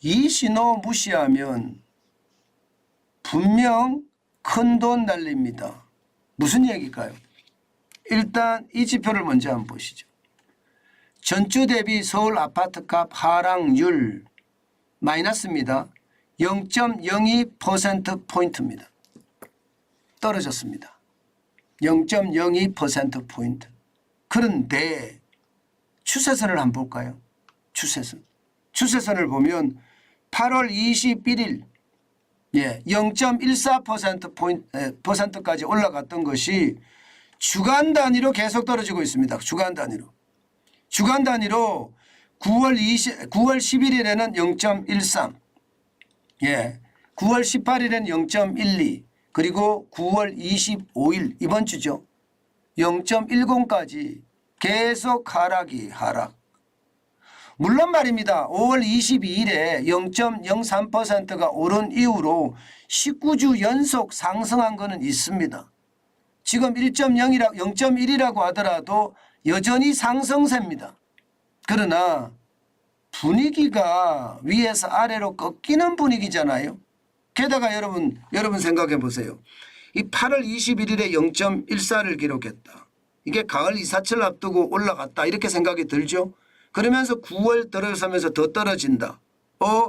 이 신호 무시하면 분명 큰돈 날립니다. 무슨 얘기일까요? 일단 이 지표를 먼저 한번 보시죠. 전주 대비 서울 아파트값 하락률 마이너스입니다. 0.02%포인트입니다. 떨어졌습니다. 0.02%포인트. 그런데 추세선을 한번 볼까요? 추세선. 추세선을 보면 8월 21일 0.14%까지 올라갔던 것이 주간 단위로 계속 떨어지고 있습니다. 주간 단위로. 주간 단위로 9월 11일에는 0.13, 9월 18일에는 0.12, 그리고 9월 25일 이번 주죠. 0.10까지 계속 하락. 물론 말입니다. 5월 22일에 0.03%가 오른 이후로 19주 연속 상승한 것은 있습니다. 지금 0.1이라고 하더라도 여전히 상승세입니다. 그러나 분위기가 위에서 아래로 꺾이는 분위기잖아요. 게다가 여러분 생각해 보세요. 이 8월 21일에 0.14를 기록했다. 이게 가을 이사철 앞두고 올라갔다 이렇게 생각이 들죠. 그러면서 9월 들어서면서 더 떨어진다.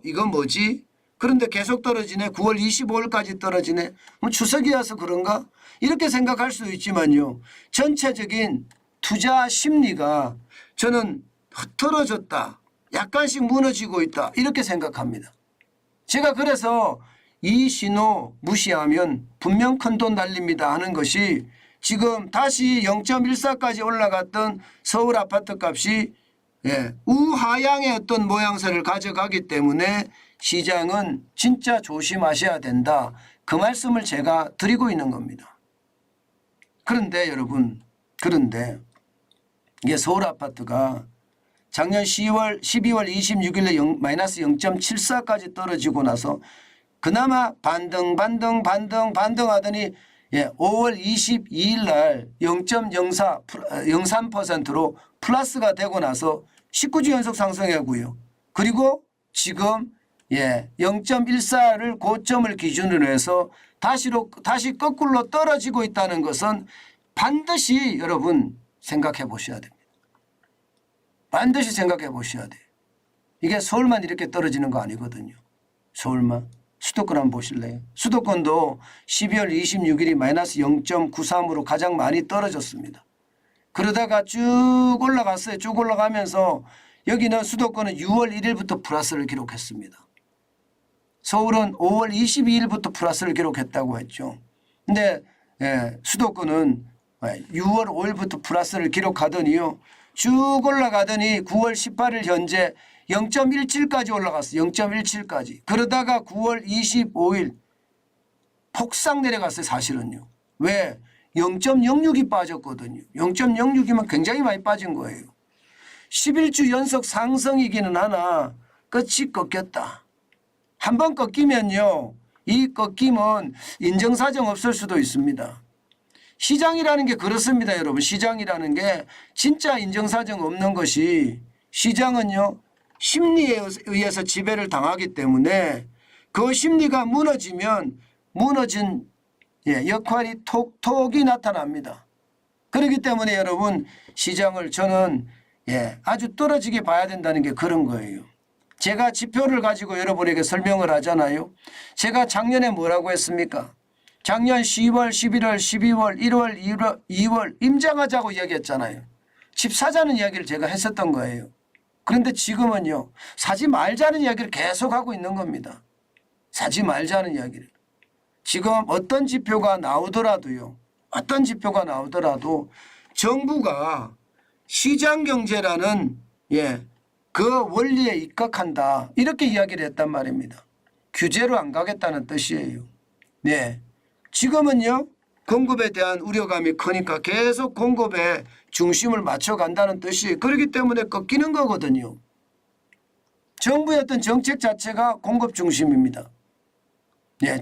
이건 뭐지? 그런데 계속 떨어지네. 9월 25일까지 떨어지네. 뭐 추석이어서 그런가? 이렇게 생각할 수도 있지만요. 전체적인 투자 심리가 저는 흐트러졌다. 약간씩 무너지고 있다. 이렇게 생각합니다. 제가 그래서 이 신호 무시하면 분명 큰돈 날립니다 하는 것이 지금 다시 0.14까지 올라갔던 서울 아파트 값이 우하향의 어떤 모양새를 가져가기 때문에 시장은 진짜 조심하셔야 된다. 그 말씀을 제가 드리고 있는 겁니다. 그런데 여러분, 이게 서울 아파트가 작년 12월 26일에 마이너스 0.74까지 떨어지고 나서 그나마 반등 하더니 5월 22일 날 0.03%로 플러스가 되고 나서 19주 연속 상승하고요. 그리고 지금 0.14를 고점을 기준으로 해서 다시 거꾸로 떨어지고 있다는 것은 반드시 여러분 생각해 보셔야 됩니다. 반드시 생각해 보셔야 돼요. 이게 서울만 이렇게 떨어지는 거 아니거든요. 서울만. 수도권 한번 보실래요? 수도권도 12월 26일이 마이너스 0.93으로 가장 많이 떨어졌습니다. 그러다가 쭉 올라갔어요. 쭉 올라가면서 여기는 수도권은 6월 1일부터 플러스를 기록했습니다. 서울은 5월 22일부터 플러스를 기록했다고 했죠. 근데 수도권은 6월 5일부터 플러스를 기록하더니요. 쭉 올라가더니 9월 18일 현재 0.17까지 올라갔어요. 0.17까지. 그러다가 9월 25일 폭삭 내려갔어요. 사실은요. 왜? 0.06이 빠졌거든요. 0.06이면 굉장히 많이 빠진 거예요. 11주 연속 상승이기는 하나 끝이 꺾였다. 한번 꺾이면요. 이 꺾임은 인정사정 없을 수도 있습니다. 시장이라는 게 그렇습니다. 여러분. 시장이라는 게 진짜 인정사정 없는 것이 시장은요. 심리에 의해서 지배를 당하기 때문에 그 심리가 무너지면 무너진 역할이 톡톡이 나타납니다. 그렇기 때문에 여러분 시장을 저는 아주 떨어지게 봐야 된다는 게 그런 거예요. 제가 지표를 가지고 여러분에게 설명을 하잖아요. 제가 작년에 뭐라고 했습니까? 작년 10월, 11월, 12월, 1월, 2월 임장하자고 이야기했잖아요. 집 사자는 이야기를 제가 했었던 거예요. 그런데 지금은요. 사지 말자는 이야기를 계속하고 있는 겁니다. 사지 말자는 이야기를. 지금 어떤 지표가 나오더라도 정부가 시장경제라는 그 원리에 입각한다. 이렇게 이야기를 했단 말입니다. 규제로 안 가겠다는 뜻이에요. 지금은요. 공급에 대한 우려감이 크니까 계속 공급에 중심을 맞춰간다는 뜻이 그렇기 때문에 꺾이는 거거든요. 정부의 어떤 정책 자체가 공급 중심입니다.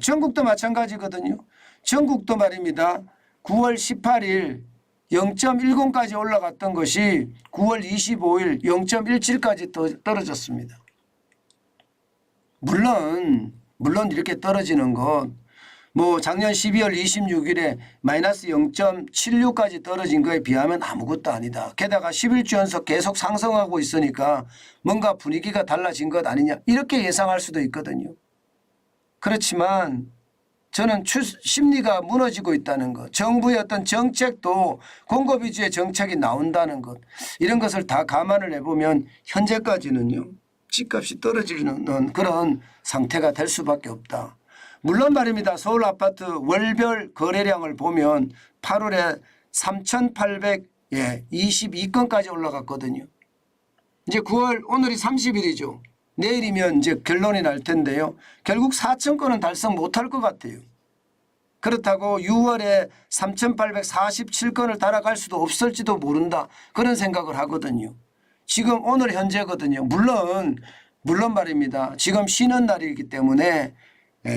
전국도 마찬가지거든요. 전국도 말입니다. 9월 18일 0.10까지 올라갔던 것이 9월 25일 0.17까지 떨어졌습니다. 물론 이렇게 떨어지는 것 뭐 작년 12월 26일에 마이너스 0.76까지 떨어진 거에 비하면 아무것도 아니다. 게다가 11주 연속 계속 상승하고 있으니까 뭔가 분위기가 달라진 것 아니냐 이렇게 예상할 수도 있거든요. 그렇지만 저는 심리가 무너지고 있다는 것, 정부의 어떤 정책도 공급 위주의 정책이 나온다는 것 이런 것을 다 감안을 해보면 현재까지는요. 집값이 떨어지는 그런 상태가 될 수밖에 없다. 물론 말입니다. 서울 아파트 월별 거래량을 보면 8월에 3,822건까지 올라갔거든요. 이제 9월 오늘이 30일이죠. 내일이면 이제 결론이 날 텐데요. 결국 4,000건은 달성 못할 것 같아요. 그렇다고 6월에 3,847건을 달아갈 수도 없을지도 모른다. 그런 생각을 하거든요. 지금 오늘 현재거든요. 물론 말입니다. 지금 쉬는 날이기 때문에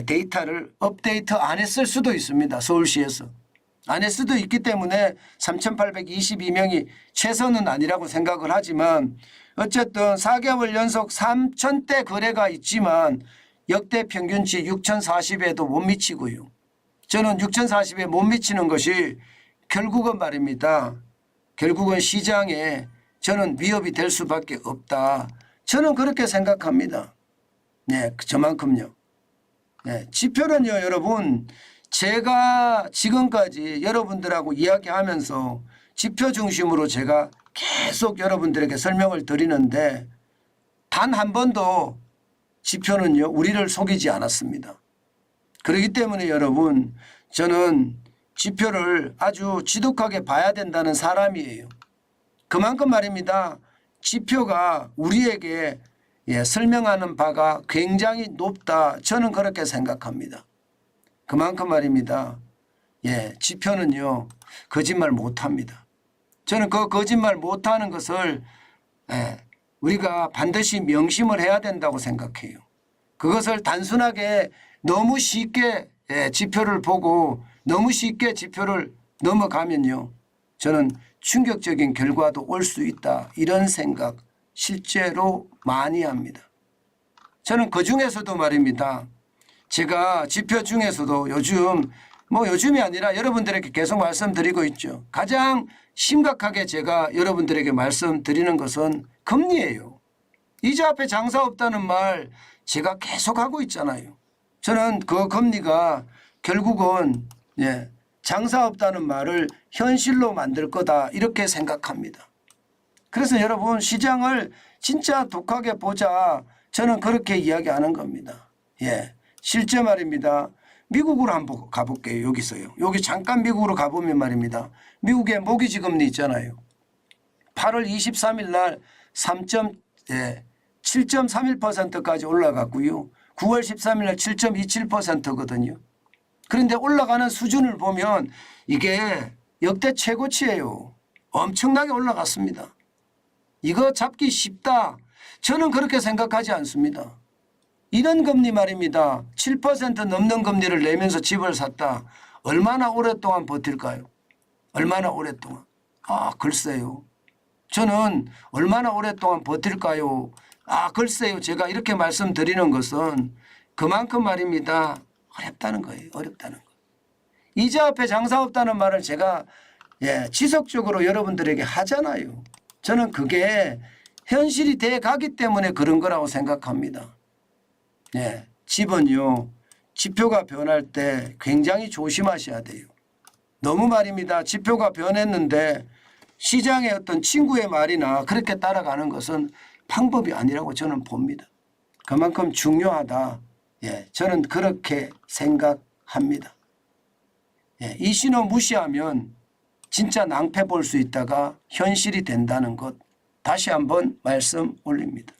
데이터를 업데이트 안 했을 수도 있습니다. 서울시에서. 안 했을 수도 있기 때문에 3,822명이 최선은 아니라고 생각을 하지만 어쨌든 4개월 연속 3,000대 거래가 있지만 역대 평균치 6,040에도 못 미치고요. 저는 6,040에 못 미치는 것이 결국은 말입니다. 결국은 시장에 저는 위협이 될 수밖에 없다. 저는 그렇게 생각합니다. 네, 저만큼요. 네, 지표는요, 여러분, 제가 지금까지 여러분들하고 이야기하면서 지표 중심으로 제가 계속 여러분들에게 설명을 드리는데 단 한 번도 지표는요, 우리를 속이지 않았습니다. 그렇기 때문에 여러분, 저는 지표를 아주 지독하게 봐야 된다는 사람이에요. 그만큼 말입니다. 지표가 우리에게 설명하는 바가 굉장히 높다. 저는 그렇게 생각합니다. 그만큼 말입니다. 지표는요. 거짓말 못합니다. 저는 그 거짓말 못하는 것을 우리가 반드시 명심을 해야 된다고 생각해요. 그것을 단순하게 너무 쉽게 지표를 보고 너무 쉽게 지표를 넘어가면요. 저는 충격적인 결과도 올 수 있다. 이런 생각 실제로 많이 합니다. 저는 그중에서도 말입니다. 제가 지표 중에서도 요즘이 아니라 여러분들에게 계속 말씀드리고 있죠. 가장 심각하게 제가 여러분들에게 말씀드리는 것은 금리예요. 이자 앞에 장사 없다는 말 제가 계속 하고 있잖아요. 저는 그 금리가 결국은 장사 없다는 말을 현실로 만들 거다 이렇게 생각합니다. 그래서 여러분 시장을 진짜 독하게 보자 저는 그렇게 이야기하는 겁니다. 실제 말입니다. 미국으로 한번 가볼게요. 여기서요. 여기 잠깐 미국으로 가보면 말입니다. 미국의 모기지 금리 있잖아요. 8월 23일 날 7.31%까지 올라갔고요. 9월 13일 날 7.27%거든요. 그런데 올라가는 수준을 보면 이게 역대 최고치예요. 엄청나게 올라갔습니다. 이거 잡기 쉽다. 저는 그렇게 생각하지 않습니다. 이런 금리 말입니다. 7% 넘는 금리를 내면서 집을 샀다. 얼마나 오랫동안 버틸까요? 얼마나 오랫동안? 글쎄요. 저는 얼마나 오랫동안 버틸까요? 글쎄요. 제가 이렇게 말씀드리는 것은 그만큼 말입니다. 어렵다는 거예요. 어렵다는 거. 이자 앞에 장사 없다는 말을 제가 지속적으로 여러분들에게 하잖아요. 저는 그게 현실이 돼 가기 때문에 그런 거라고 생각합니다. 집은요. 지표가 변할 때 굉장히 조심하셔야 돼요. 너무 말입니다. 지표가 변했는데 시장의 어떤 친구의 말이나 그렇게 따라가는 것은 방법이 아니라고 저는 봅니다. 그만큼 중요하다. 저는 그렇게 생각합니다. 이 신호 무시하면 진짜 낭패 볼 수 있다가 현실이 된다는 것 다시 한번 말씀 올립니다.